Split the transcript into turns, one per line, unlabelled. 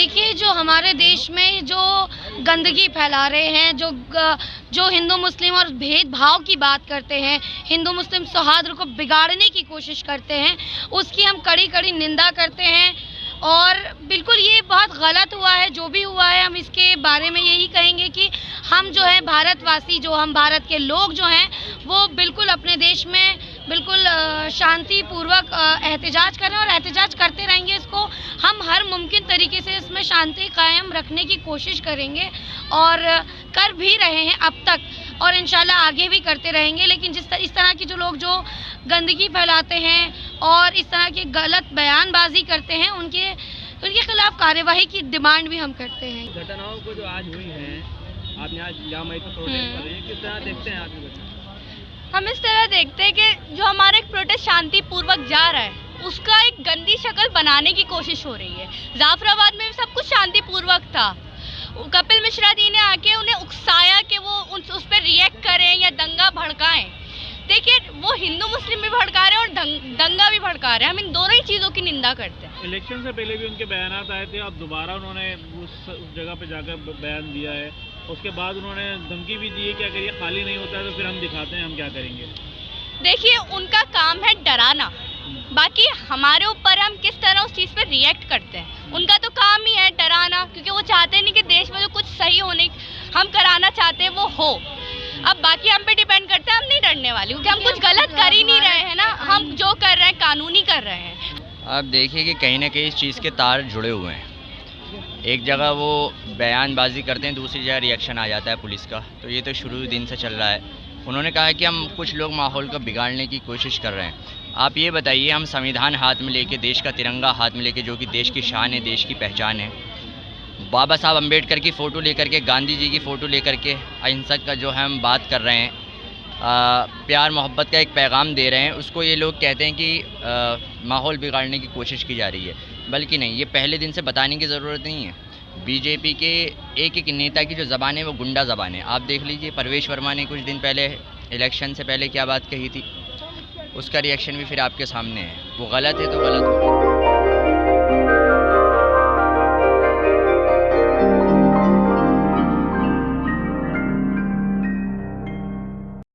देखिए, जो हमारे देश में जो गंदगी फैला रहे हैं, जो हिंदू मुस्लिम और भेदभाव की बात करते हैं, हिंदू मुस्लिम सौहार्द को बिगाड़ने की कोशिश करते हैं, उसकी हम कड़ी कड़ी निंदा करते हैं। और बिल्कुल ये बहुत गलत हुआ है, जो भी हुआ है। हम इसके बारे में यही कहेंगे कि हम जो है भारतवासी, जो हम भारत के लोग जो हैं, वो बिल्कुल अपने देश में बिल्कुल शांतिपूर्वक एहतजाज करें और एहतजाज करते रहेंगे। इसको हम हर मुमकिन तरीके से इसमें शांति कायम रखने की कोशिश करेंगे और कर भी रहे हैं अब तक, और इंशाल्लाह आगे भी करते रहेंगे। लेकिन इस तरह की जो लोग जो गंदगी फैलाते हैं और इस तरह की गलत बयानबाजी करते हैं, उनके खिलाफ कार्यवाही की डिमांड भी हम करते हैं।
घटनाओं को जो आज हुई हैं, आप यहाँ जाम तो प्रोटेस्ट कर रहे हैं, किस तरह देखते हैं आप ये घटना?
हम इस तरह देखते हैं कि जो हमारा एक प्रोटेस्ट शांतिपूर्वक जा रहा है, उसका एक गंदी शक्ल बनाने की कोशिश हो रही है। जाफराबाद में भी सब कुछ शांतिपूर्वक था। कपिल मिश्रा जी ने आके उन्हें उकसाया कि वो उस पर रिएक्ट करें या दंगा भड़काएं। देखिए, वो हिंदू मुस्लिम भी भड़का रहे हैं और दंगा भी भड़का रहे हैं। हम इन दोनों ही चीज़ों की निंदा करते हैं।
इलेक्शन से पहले भी उनके बयान आए थे, अब दोबारा उन्होंने उस जगह पे जाकर बयान दिया है। उसके बाद उन्होंने धमकी भी दी है कि अगर ये खाली नहीं होता है तो फिर हम दिखाते हैं हम क्या करेंगे।
देखिए, उनका काम है डराना, बाकी हमारे ऊपर हम किस तरह उस चीज़ पर रिएक्ट करते हैं। उनका तो काम ही है डराना, क्योंकि वो चाहते नहीं कि देश में जो कुछ सही होने हम कराना चाहते हैं वो हो। अब बाकी हम पे डिपेंड करता है, हम नहीं डरने वाले, क्योंकि हम कुछ गलत कर ही नहीं रहे हैं ना। हम जो कर रहे हैं कानूनी कर रहे हैं।
आप देखिए कि कहीं ना कहीं इस चीज़ के तार जुड़े हुए हैं। एक जगह वो बयानबाजी करते हैं, दूसरी जगह रिएक्शन आ जाता है पुलिस का। तो ये तो शुरू दिन से चल रहा है। उन्होंने कहा है कि हम कुछ लोग माहौल को बिगाड़ने की कोशिश कर रहे हैं। आप ये बताइए, हम संविधान हाथ में लेके, देश का तिरंगा हाथ में लेके, जो कि देश की शान है, देश की पहचान है, बाबा साहब अम्बेडकर की फ़ोटो लेकर के, गांधी जी की फ़ोटो लेकर के अहिंसक का जो है हम बात कर रहे हैं, प्यार मोहब्बत का एक पैगाम दे रहे हैं, उसको ये लोग कहते हैं कि माहौल बिगाड़ने की कोशिश की जा रही है। बल्कि नहीं, ये पहले दिन से बताने की ज़रूरत नहीं है। बीजेपी के एक नेता की जो ज़बान है वो गुंडा ज़बान है। आप देख लीजिए, परवेश वर्मा ने कुछ दिन पहले इलेक्शन से पहले क्या बात कही थी, उसका रिएक्शन भी फिर आपके सामने है। वो गलत है तो गलत होगा।